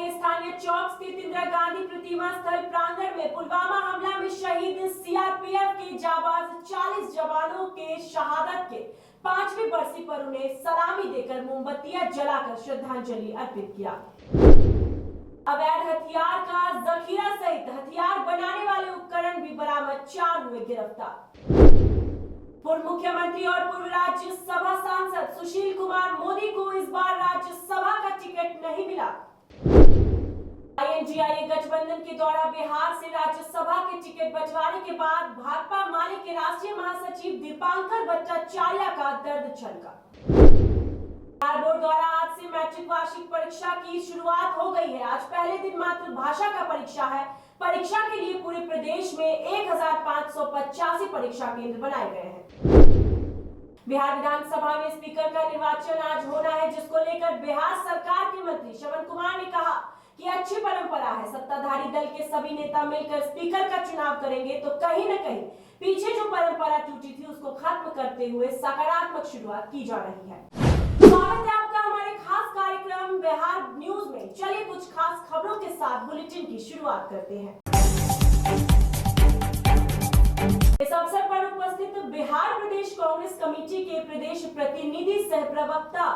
के स्थानीय चौक स्थित इंदिरा गांधी प्रतिमा स्थल प्रांगण में पुलवामा हमला में शहीद सीआरपीएफ के जाबाज 40 जवानों के शहादत के 5वीं बरसी पर उन्हें सलामी देकर मोमबत्तियां जलाकर श्रद्धांजलि अर्पित किया। अवैध हथियार का जखीरा सहित हथियार बनाने वाले उपकरण भी बरामद, 4 हुए गिरफ्तार। पूर्व मुख्यमंत्री और पूर्व राज्यसभा सांसद सुशील कुमार मोदी को इस बार राज्यसभा का टिकट नहीं मिला। INDIA गठबंधन के द्वारा बिहार से राज्यसभा के टिकट बंटवाने के बाद भाकपा माले के राष्ट्रीय महासचिव दीपांकर भट्टाचार्य का दर्द छलका। बिहार बोर्ड द्वारा आज से मैट्रिक वार्षिक परीक्षा की शुरुआत हो गई है। आज पहले दिन मातृभाषा का परीक्षा है। परीक्षा के लिए पूरे प्रदेश में 1585 परीक्षा केंद्र बनाए गए हैं। बिहार विधानसभा में स्पीकर का निर्वाचन आज होना है, जिसको लेकर बिहार सरकार के मंत्री श्रवण कुमार ने कहा कि अच्छी परंपरा है, सत्ताधारी दल के सभी नेता मिलकर स्पीकर का चुनाव करेंगे तो कहीं न कहीं पीछे जो परंपरा टूटी थी उसको खत्म करते हुए सकारात्मक शुरुआत की जा रही है। स्वागत है आपका हमारे खास कार्यक्रम बिहार न्यूज में। चलिए कुछ खास खबरों के साथ बुलेटिन की शुरुआत करते हैं। इस अवसर पर उपस्थित बिहार प्रदेश कांग्रेस कमेटी के प्रदेश प्रतिनिधि सह प्रवक्ता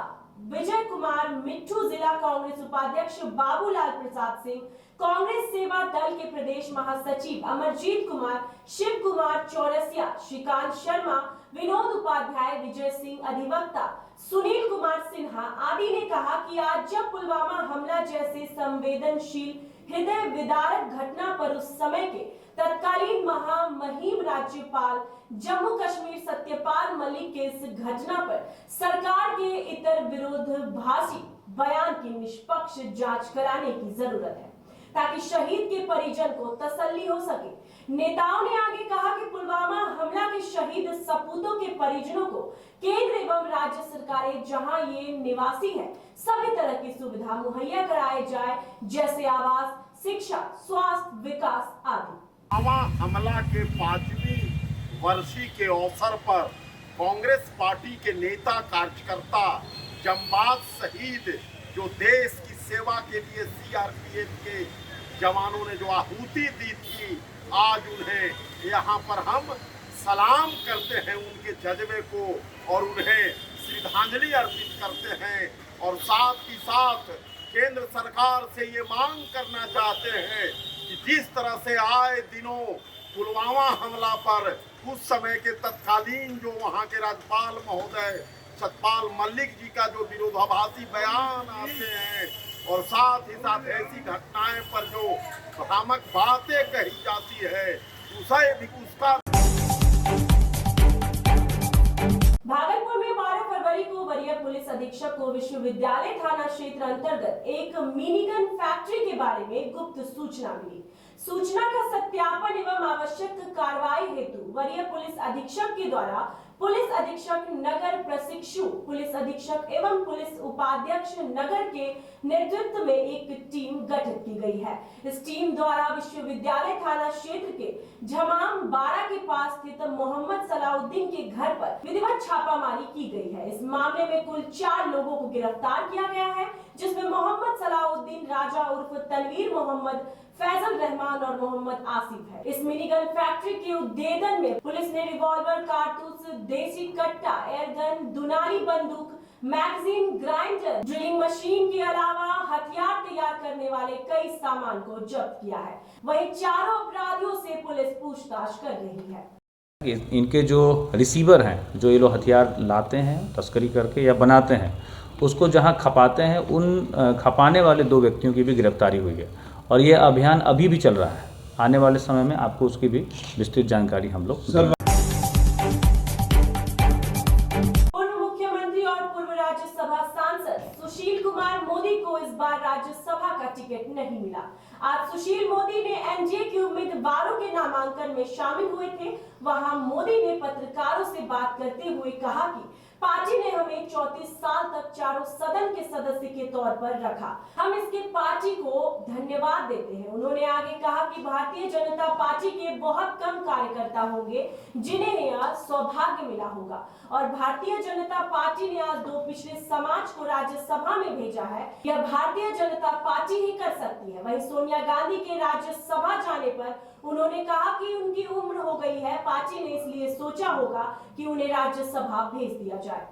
विजय कुमार मिट्ठू, जिला कांग्रेस उपाध्यक्ष बाबूलाल प्रसाद सिंह, कांग्रेस सेवा दल के प्रदेश महासचिव अमरजीत कुमार, शिव कुमार चौरसिया, श्रीकांत शर्मा, विनोद उपाध्याय, विजय सिंह अधिवक्ता, सुनील कुमार सिन्हा आदि ने कहा कि आज जब पुलवामा हमला जैसे संवेदनशील हृदय विदारक घटना पर उस समय के तत्कालीन महामहिम राज्यपाल जम्मू कश्मीर सत्यपाल मलिक के इस घटना पर सरकार के इतर विरोधाभासी बयान की निष्पक्ष जांच कराने की जरूरत है, ताकि शहीद के परिजन को तसल्ली हो सके। नेताओं ने आगे कहा कि पुलवामा हमला के शहीद सपूतों के परिजनों को केंद्र एवं राज्य सरकारें जहां ये निवासी हैं सभी तरह की सुविधा मुहैया कराए जाए, जैसे आवास, शिक्षा, स्वास्थ्य, विकास आदि। पुलवामा हमला के 5वीं वर्षी के अवसर पर कांग्रेस पार्टी के नेता कार्यकर्ता जांबाज शहीद जो देश की सेवा के लिए सीआरपीएफ के जवानों ने जो आहुति दी थी, आज उन्हें यहाँ पर हम सलाम करते हैं, उनके जज्बे को, और उन्हें श्रद्धांजलि अर्पित करते हैं। और साथ ही साथ केंद्र सरकार से ये मांग करना चाहते हैं कि जिस तरह से आए दिनों पुलवामा हमला पर उस समय के तत्कालीन जो वहाँ के राज्यपाल महोदय सत्यपाल मलिक जी का जो विरोधाभासी बयान आते हैं, और साथ ही साथ ऐसी घटनाएं पर जो भ्रामक बातें कही जाती है, उसे भी उसका। भागलपुर में 12 फरवरी को वरीय पुलिस अधीक्षक को विश्वविद्यालय थाना क्षेत्र अंतर्गत एक मिनीगन फैक्ट्री के बारे में गुप्त सूचना मिली। सूचना का सत्यापन एवं आवश्यक कार्रवाई हेतु वरीय पुलिस अधीक्षक के द्वारा पुलिस अधीक्षक नगर प्रशिक्षु, पुलिस अधीक्षक एवं पुलिस उपाध्यक्ष नगर के नेतृत्व में एक टीम गठित की गई है। इस टीम द्वारा विश्वविद्यालय थाना क्षेत्र के झमाम बाड़ा के पास स्थित मोहम्मद सलाउद्दीन के घर पर विधिवत छापामारी की गई है। इस मामले में कुल 4 लोगों को गिरफ्तार किया गया है, जिसमें मोहम्मद सलाउद्दीन राजा उर्फ तनवीर मोहम्मद, फैजल रहमान और मोहम्मद आसिफ है। इस मिनीगन फैक्ट्री के उद्भेदन में पुलिस ने रिवॉल्वर, कारतूस, देसी कट्टा, एयरगन, दुनाली बंदूक, मैगजीन, ग्राइंडर, ड्रिलिंग मशीन के अलावा हथियार तैयार करने वाले कई सामान को जब्त किया है। वहीं चारों अपराधियों से पुलिस पूछताछ कर रही है। इनके जो रिसीवर हैं, जो ये लोग हथियार लाते हैं तस्करी करके या बनाते हैं, उसको जहां खपाते हैं, उन खपाने वाले 2 व्यक्तियों की भी गिरफ्तारी हुई है, और ये अभियान अभी भी चल रहा है। आने वाले समय में आपको उसकी भी विस्तृत जानकारी हम लोग। पूर्व मुख्यमंत्री और पूर्व राज्यसभा सांसद सुशील कुमार मोदी को इस बार राज्यसभा का टिकट नहीं मिला। आज सुशील मोदी ने एनडीए के उम्मीदवारों के नामांकन में शामिल हुए थे। वहां मोदी ने पत्रकारों से बात करते हुए कहा कि पार्टी ने हमें 34 साल तक चारों सदन के सदस्य के तौर पर रखा। हम इसके पार्टी को धन्यवाद देते हैं। उन्होंने आगे कहा कि भारतीय जनता पार्टी के बहुत कम कार्यकर्ता होंगे जिन्हें यह सौभाग्य मिला होगा और भारतीय जनता पार्टी ने आज 2 पिछड़े समाज को राज्यसभा में भेजा है। यह भारतीय जनता पार्टी ही कर सकती है। वहीं सोनिया गांधी के राज्यसभा जाने पर उन्होंने कहा कि उनकी उम्र हो गई है, पार्टी ने इसलिए सोचा होगा कि उन्हें राज्यसभा भेज दिया जाए।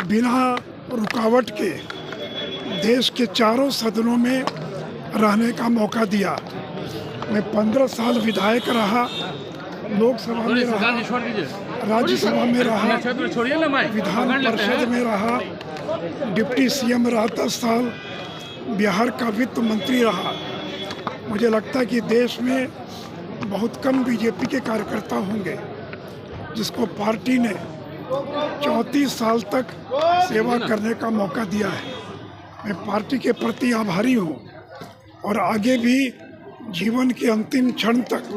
बिना रुकावट के देश के चारों सदनों में रहने का मौका दिया। मैं 15 साल विधायक रहा, लोकसभा में रहा, राज्यसभा में रहा, विधान परिषद में रहा, डिप्टी सीएम रहा, 10 साल बिहार का वित्त मंत्री रहा। मुझे लगता है कि देश में बहुत कम बीजेपी के कार्यकर्ता होंगे जिसको पार्टी ने 34 साल तक सेवा करने का मौका दिया है। मैं पार्टी के प्रति आभारी हूँ और आगे भी जीवन के अंतिम क्षण तक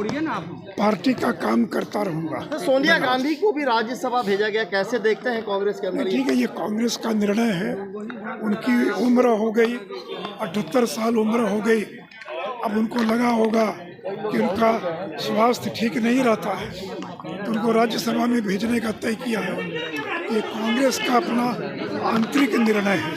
पार्टी का काम करता रहूँगा। सोनिया गांधी को भी राज्यसभा भेजा गया, कैसे देखते हैं कांग्रेस के अंदर? ठीक है, ये कांग्रेस का निर्णय है। उनकी उम्र हो गई, 78 साल उम्र हो गई। अब उनको लगा होगा कि उनका स्वास्थ्य ठीक नहीं रहता है तो उनको राज्यसभा में भेजने का तय किया है। ये कांग्रेस का अपना आंतरिक निर्णय है।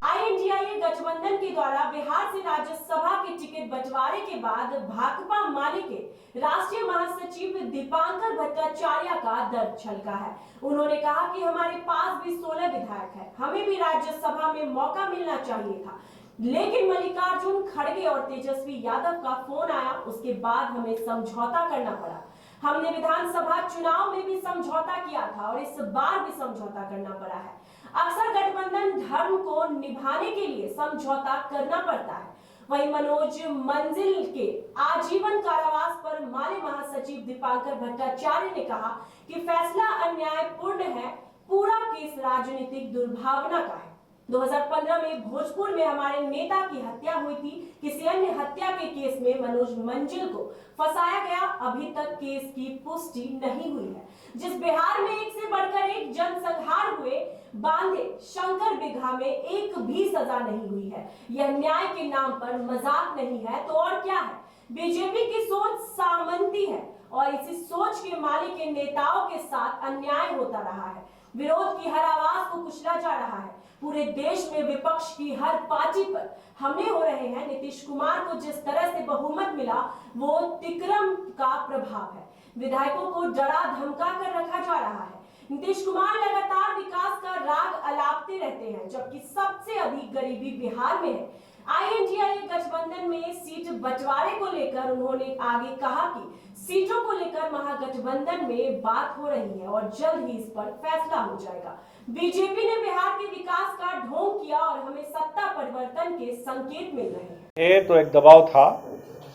आईएनडीआईए गठबंधन के द्वारा बिहार से राज्यसभा के टिकट बंटवारे के बाद भाकपा माले के राष्ट्रीय महासचिव दीपांकर भट्टाचार्य का दर्द छलका है। उन्होंने कहा कि हमारे पास भी 16 विधायक हैं, हमें भी राज्यसभा में मौका मिलना चाहिए था, लेकिन मल्लिकार्जुन खड़गे और तेजस्वी यादव का फोन आया, उसके बाद हमें समझौता करना पड़ा। हमने विधानसभा चुनाव में भी समझौता किया था और इस बार भी समझौता करना पड़ा है। अक्सर गठबंधन धर्म को निभाने के लिए समझौता करना पड़ता है। वहीं मनोज मंजिल के आजीवन कारावास पर माले महासचिव दीपांकर भट्टाचार्य ने कहा कि फैसला अन्यायपूर्ण है, पूरा केस राजनीतिक दुर्भावना का है। 2015 में भोजपुर में हमारे नेता की हत्या हुई थी। किसी अन्य हत्या के केस में मनोज मंजिल को फंसाया गया, अभी तक केस की पुष्टि नहीं हुई है। जिस बिहार में एक से बढ़कर एक जनसंहार हुए, बांधे शंकर बिगहा में एक भी सजा नहीं हुई है। यह न्याय के नाम पर मजाक नहीं है तो और क्या है। बीजेपी की सोच सामंती है और इसी सोच के माले के नेताओं के साथ अन्याय होता रहा है। विरोध की हर आवाज को कुचला जा रहा है। पूरे देश में विपक्ष की हर पार्टी पर हमले हो रहे हैं। नीतीश कुमार को जिस तरह से बहुमत मिला वो तिक्रम का प्रभाव है। विधायकों को डरा धमका कर रखा जा रहा है। नीतीश कुमार लगातार विकास का राग अलापते रहते हैं, जबकि सबसे अधिक गरीबी बिहार में है। आईएनडीआईए गठबंधन में सीट बंटवारे को लेकर उन्होंने आगे कहा कि सीटों को लेकर महागठबंधन में बात हो रही है और जल्द ही इस पर फैसला हो जाएगा। बीजेपी ने बिहार के विकास का ढोंग किया और हमें सत्ता परिवर्तन के संकेत मिल रहे हैं। ये तो एक दबाव था,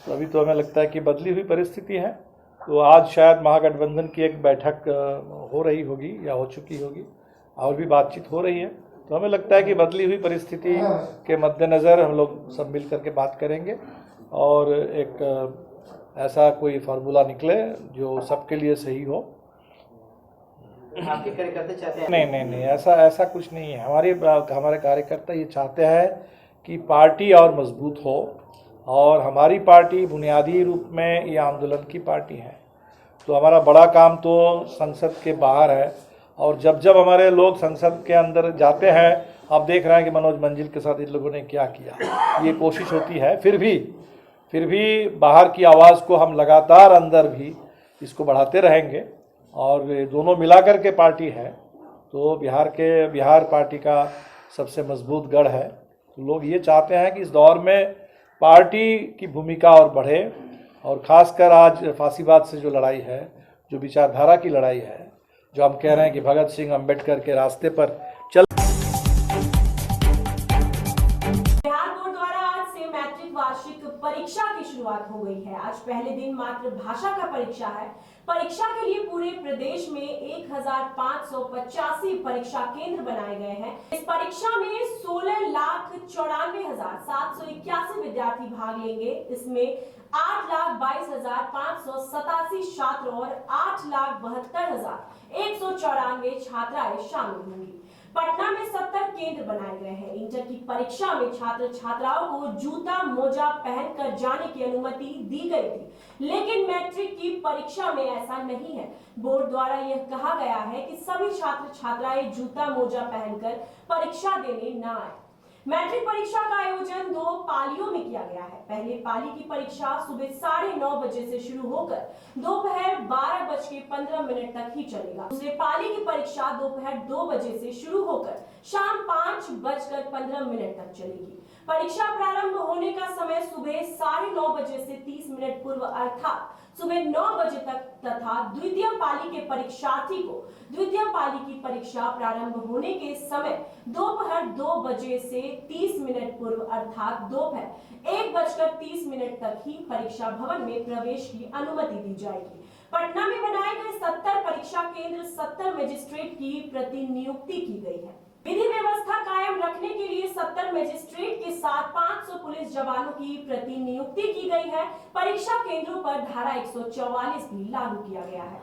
तो अभी तो हमें लगता है कि बदली हुई परिस्थिति है। तो आज शायद महागठबंधन की एक बैठक हो रही होगी या हो चुकी होगी और भी बातचीत हो रही है। तो हमें लगता है कि बदली हुई परिस्थिति के मद्देनज़र हम लोग सब मिल करके बात करेंगे और एक ऐसा कोई फार्मूला निकले जो सबके लिए सही हो। आपके कार्यकर्ता चाहते हैं? नहीं, ऐसा कुछ नहीं है। हमारे कार्यकर्ता ये चाहते हैं कि पार्टी और मजबूत हो और हमारी पार्टी बुनियादी रूप में ये आंदोलन की पार्टी है। तो हमारा बड़ा काम तो संसद के बाहर है और जब हमारे लोग संसद के अंदर जाते हैं, आप देख रहे हैं कि मनोज मंजिल के साथ इन लोगों ने क्या किया। ये कोशिश होती है, फिर भी बाहर की आवाज़ को हम लगातार अंदर भी इसको बढ़ाते रहेंगे और दोनों मिलाकर के पार्टी है। तो बिहार पार्टी का सबसे मजबूत गढ़ है। तो लोग ये चाहते हैं कि इस दौर में पार्टी की भूमिका और बढ़े और ख़ासकर आज फांसीवाद से जो लड़ाई है, जो विचारधारा की लड़ाई है, जो हम कह रहे हैं कि भगत सिंह अंबेडकर के रास्ते पर चल। बिहार बोर्ड द्वारा आज से मैट्रिक वार्षिक परीक्षा की शुरुआत हो गई है। आज पहले दिन मातृभाषा का परीक्षा है। परीक्षा के लिए पूरे प्रदेश में 1585 परीक्षा केंद्र बनाए गए हैं। इस परीक्षा में 16,94,781 विद्यार्थी भाग लेंगे। इसमें 8,22,587 छात्र और 8,72,194 छात्राएं शामिल होंगी। पटना में 70 केंद्र बनाए गए हैं। इंटर की परीक्षा में छात्र छात्राओं को जूता मोजा पहनकर जाने की अनुमति दी गई थी, लेकिन मैट्रिक की परीक्षा में ऐसा नहीं है। बोर्ड द्वारा यह कहा गया है कि सभी छात्र छात्राएं जूता मोजा पहनकर परीक्षा देने न आए। मैट्रिक परीक्षा का आयोजन 2 पालियों में किया गया है। पहले पाली की परीक्षा सुबह 9:30 बजे से शुरू होकर दोपहर 12:15 तक ही चलेगा। दूसरे पाली की परीक्षा दोपहर 2 बजे से शुरू होकर शाम 5:15 तक चलेगी। परीक्षा प्रारंभ होने का समय सुबह 9:30 बजे से 30 मिनट पूर्व अर्थात सुबह 9 बजे तक तथा द्वितीय पाली के परीक्षार्थी को द्वितीय पाली की परीक्षा प्रारंभ होने के समय दोपहर 2 बजे से 30 मिनट पूर्व अर्थात दोपहर 1:30 तक ही परीक्षा भवन में प्रवेश की अनुमति दी जाएगी। पटना में बनाए गए 70 परीक्षा केंद्र 70 मजिस्ट्रेट की प्रतिनियुक्ति की गई है। विधि व्यवस्था कायम रखने के लिए 70 मजिस्ट्रेट के साथ 500 पुलिस जवानों की प्रतिनियुक्ति की गई है। परीक्षा केंद्रों पर धारा 144 भी लागू किया गया है।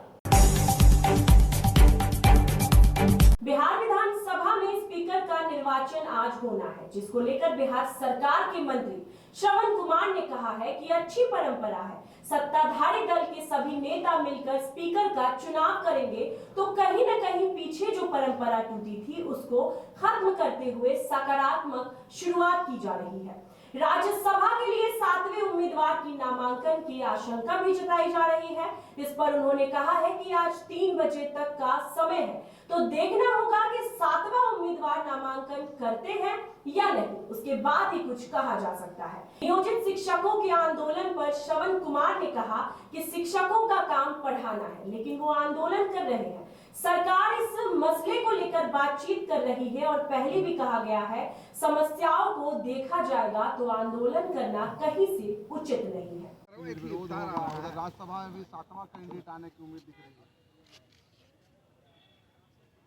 बिहार विधानसभा में स्पीकर का निर्वाचन आज होना है, जिसको लेकर बिहार सरकार के मंत्री श्रवण कुमार ने कहा है कि अच्छी परंपरा है। सत्ताधारी दल के सभी नेता मिलकर स्पीकर का चुनाव करेंगे तो कहीं न कहीं पीछे जो परंपरा टूटी थी उसको खत्म करते हुए सकारात्मक शुरुआत की जा रही है। राज्यसभा के लिए 7वें उम्मीदवार की नामांकन की आशंका भी जताई जा रही है। इस पर उन्होंने कहा है कि आज 3 बजे तक का समय है, तो देखना होगा कि 7वां उम्मीदवार नामांकन करते हैं या नहीं, उसके बाद ही कुछ कहा जा सकता है। नियोजित शिक्षकों के आंदोलन पर श्रवण कुमार ने कहा कि शिक्षकों का काम पढ़ाना है, लेकिन वो आंदोलन कर रहे हैं। सरकार इस मसले को लेकर बातचीत कर रही है और पहले भी कहा गया है समस्याओं को देखा जाएगा, तो आंदोलन करना कहीं से उचित नहीं है। राज्यसभा में भी 7वां कैंडिडेट आने की उम्मीद दिख रही है।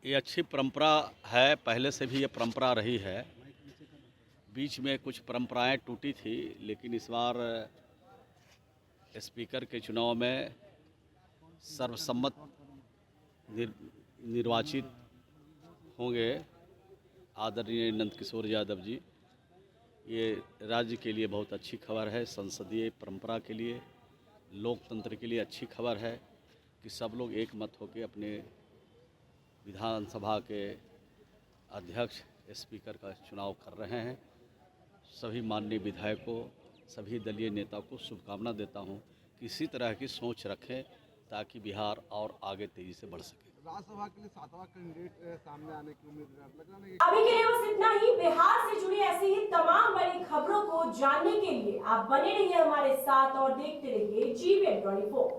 ये अच्छी परंपरा है, पहले से भी ये परंपरा रही है। बीच में कुछ परंपराएं टूटी थी, लेकिन इस बार स्पीकर के चुनाव में सर्वसम्मत निर्वाचित होंगे आदरणीय नंदकिशोर यादव जी। ये राज्य के लिए बहुत अच्छी खबर है, संसदीय परंपरा के लिए, लोकतंत्र के लिए अच्छी खबर है कि सब लोग एक मत होकर अपने विधानसभा के अध्यक्ष स्पीकर का चुनाव कर रहे हैं। सभी माननीय विधायकों, सभी दलीय नेताओं को शुभकामना देता हूं कि इसी तरह की सोच रखें ताकि बिहार और आगे तेजी से बढ़ सके। राज्यसभा के लिए 7वां कैंडिडेट सामने आने की उम्मीद लग रहा है। अभी के लिए बस इतना ही। बिहार से जुड़ी ऐसी ही तमाम बड़ी खबरों को जानने के लिए आप बने रहिए हमारे साथ और देखते रहिए GVN 24।